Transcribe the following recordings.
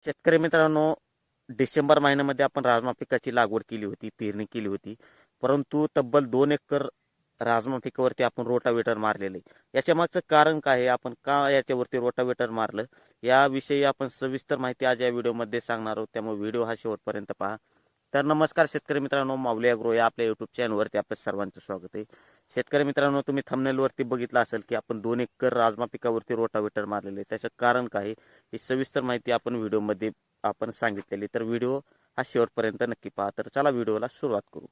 शेतकरी मित्रांनो, डिसेंबर महिन्यामध्ये आपण राजमा पिकाची लागवड केली होती, पेरणी केली होती. परंतु तब्बल 2 एकर राजमा पिकावरती आपण रोटावेटर मारलेले. याच्या मागचं कारण काय आहे? आपण का याच्यावरती रोटावेटर मारलं? याविषयी आपण सविस्तर माहिती आज या व्हिडिओमध्ये सांगणार आहोत. त्यामुळे व्हिडिओ हा शेवटपर्यंत पहा. तर नमस्कार शेतकरी मित्रांनो, माऊली ॲग्रो या आपल्या यूट्यूब चॅनलवरती आपल्या सर्वांचं स्वागत आहे. शेतकरी मित्रांनो, तुम्ही थंबनेलवरती बघितलं असेल की आपण 2 एकर राजमा पिकावरती रोटावेटर मारलेले. त्याचं कारण काय आहे? ही सविस्तर माहिती आपण व्हिडिओमध्ये आपण सांगितलेली. तर व्हिडिओ हा शेवटपर्यंत नक्की पहा. तर चला व्हिडिओला सुरुवात करू.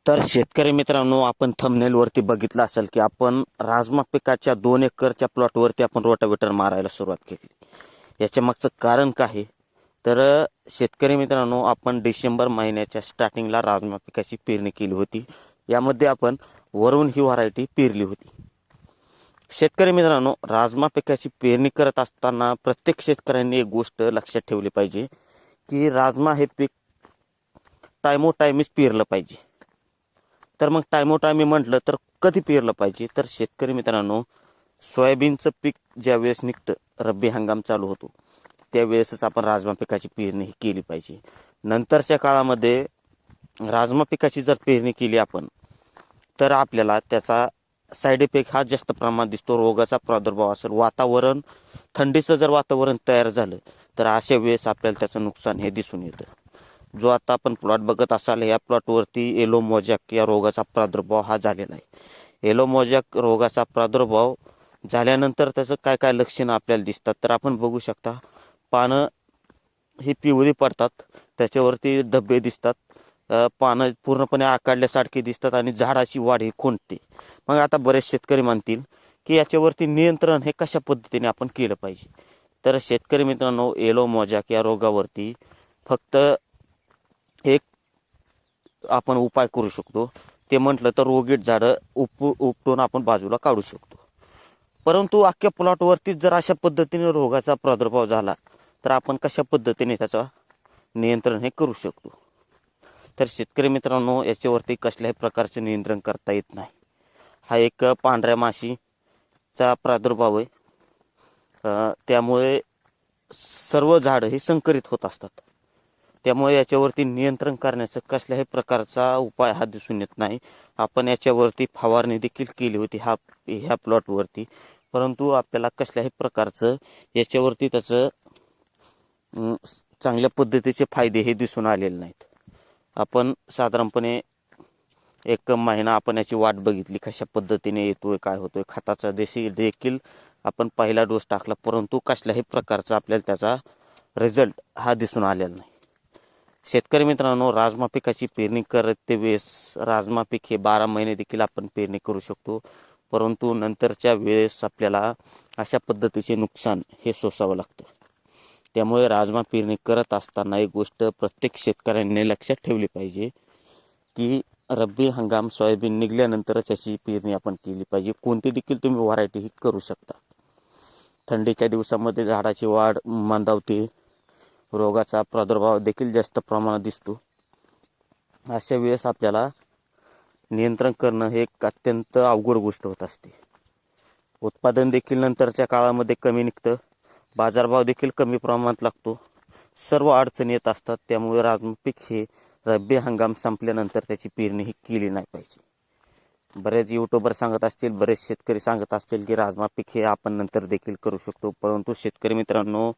तर शेतकरी मित्रांनो, आपण थंबनेलवरती बघितलं असेल की आपण राजमा पिकाच्या 2 एकरच्या प्लॉटवरती आपण रोटावेटर मारायला सुरुवात केली. याच्या मागचं कारण काय आहे? तर शेतकरी मित्रांनो, आपण डिसेंबर महिन्याच्या स्टार्टिंगला राजमा पिकाची पेरणी केली होती. यामध्ये आपण वरुण ही व्हरायटी पेरली होती. शेतकरी मित्रांनो, राजमा पिकाची पेरणी करत असताना प्रत्येक शेतकऱ्यांनी एक गोष्ट लक्षात ठेवली पाहिजे की राजमा हे पीक टायमोटायमीच पेरलं पाहिजे. तर मग टायमोटायमी म्हटलं तर कधी पेरलं पाहिजे? तर शेतकरी मित्रांनो, सोयाबीनचं पीक ज्या वेळेस निघतं, रब्बी हंगाम चालू होतो, त्यावेळेसच आपण राजमा पिकाची पेरणी केली पाहिजे. नंतरच्या काळामध्ये राजमा पिकाची जर पेरणी केली आपण, तर आपल्याला त्याचा साईड इफेक्ट हा जास्त प्रमाणात दिसतो. रोगाचा प्रादुर्भाव असेल, वातावरण थंडीचं जर वातावरण तयार झालं तर अशा वेळेस आपल्याला त्याचं नुकसान हे दिसून येतं. जो आता आपण प्लॉट बघत असाल, या प्लॉटवरती येलो मोजॅक या रोगाचा प्रादुर्भाव हा झालेला आहे. येलो मोजॅक रोगाचा प्रादुर्भाव झाल्यानंतर त्याचं काय काय लक्षणं आपल्याला दिसतात, तर आपण बघू शकता. पानं ही पिवळी पडतात, त्याच्यावरती धब्बे दिसतात, पानं पूर्णपणे आकारल्यासारखी दिसतात आणि झाडाची वाढ ही खुंटते. मग आता बरेच शेतकरी म्हणतील की याच्यावरती नियंत्रण हे कशा पद्धतीने आपण केलं पाहिजे? तर शेतकरी मित्रांनो, येलो मोजॅक या रोगावरती फक्त एक आपण उपाय करू शकतो. ते म्हटलं तर रोगीट झाडं उपटून आपण बाजूला काढू शकतो. परंतु अख्ख्या प्लॉटवरती जर अशा पद्धतीने रोगाचा प्रादुर्भाव झाला तर आपण कशा पद्धतीने त्याचा नियंत्रण हे करू शकतो? तर शेतकरी मित्रांनो, याच्यावरती कसल्याही प्रकारचे नियंत्रण करता येत नाही. हा एक पांढऱ्या माशीचा प्रादुर्भाव आहे. त्यामुळे सर्व झाडं ही संकरित होत असतात. त्यामुळे याच्यावरती नियंत्रण करण्याचा कसल्याही प्रकारचा उपाय हा दिसून येत नाही. आपण याच्यावरती फवारणी देखील केली होती ह्या प्लॉटवरती, परंतु आपल्याला कसल्याही प्रकारचं याच्यावरती त्याचं चांगल्या पद्धतीचे फायदे हे दिसून आलेले नाहीत. आपण साधारणपणे 1 महिना आपण याची वाट बघितली, कशा पद्धतीने येतोय, काय होतोय. खताचा देखील आपण पहिला डोस टाकला, परंतु कसल्याही प्रकारचा आपल्याला त्याचा रिझल्ट हा दिसून आलेला नाही. शेतकरी मित्रांनो, राजमा पिकाची पेरणी करते वेळेस राजमा पीक हे 12 महिने देखील आपण पेरणी करू शकतो, परंतु नंतरच्या वेळेस आपल्याला अशा पद्धतीचे नुकसान हे सोसावं लागतं. त्यामुळे राजमा पेरणी करत असताना एक गोष्ट प्रत्येक शेतकऱ्यांनी लक्षात ठेवली पाहिजे की रब्बी हंगाम सोयाबीन निघाल्यानंतरच याची पेरणी आपण केली पाहिजे. कोणती देखील तुम्ही व्हरायटी ही करू शकता. थंडीच्या दिवसामध्ये झाडाची वाढ मंदावते, रोगाचा प्रादुर्भाव देखील जास्त प्रमाणात दिसतो. अशा वेळेस आपल्याला नियंत्रण करणं हे एक अत्यंत अवघड गोष्ट होत असते. उत्पादन देखील नंतरच्या काळामध्ये कमी निघतं, बाजारभाव देखील कमी प्रमाणात लागतो, सर्व अडचणी येत असतात. त्यामुळे राजमा पीक हे रब्बी हंगाम संपल्यानंतर त्याची पेरणी ही केली नाही पाहिजे. बरेच युट्यूबर सांगत असतील, बरेच शेतकरी सांगत असतील की राजमा पीक हे आपण नंतर देखील करू शकतो, परंतु शेतकरी मित्रांनो,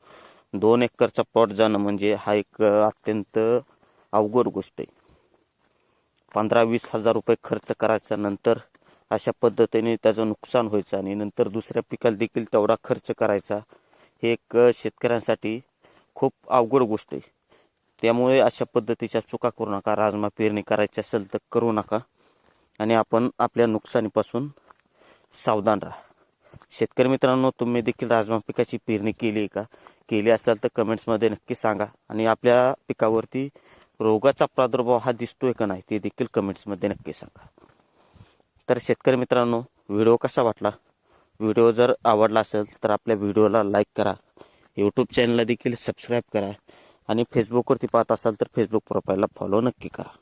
2 एकरचा प्लॉट जाणं म्हणजे हा एक अत्यंत अवघड गोष्ट आहे. 15-20 हजार रुपये खर्च करायचा, नंतर अशा पद्धतीने त्याचं नुकसान व्हायचं आणि नंतर दुसऱ्या पिकाला देखील तेवढा खर्च करायचा, हे एक शेतकऱ्यांसाठी खूप अवघड गोष्ट आहे. त्यामुळे अशा पद्धतीच्या चुका करू नका. राजमा पेरणी करायची असेल तर करू नका आणि आपण आपल्या नुकसानीपासून सावधान राहा. शेतकरी मित्रांनो, तुम्ही देखील राजमा पिकाची पेरणी केली आहे का? केली असेल तर कमेंट्समध्ये नक्की सांगा आणि आपल्या पिकावरती रोगाचा प्रादुर्भाव हा दिसतोय का नाही ते देखील कमेंट्समध्ये नक्की सांगा. तर शेतकरी मित्रांनो, व्हिडिओ कसा वाटला? व्हिडिओ जर आवडला असेल तर आपल्या व्हिडिओला लाईक करा, यूट्यूब चॅनलला देखील सबस्क्राईब करा आणि फेसबुकवरती पाहत असाल तर फेसबुक प्रोफाईलला फॉलो नक्की करा.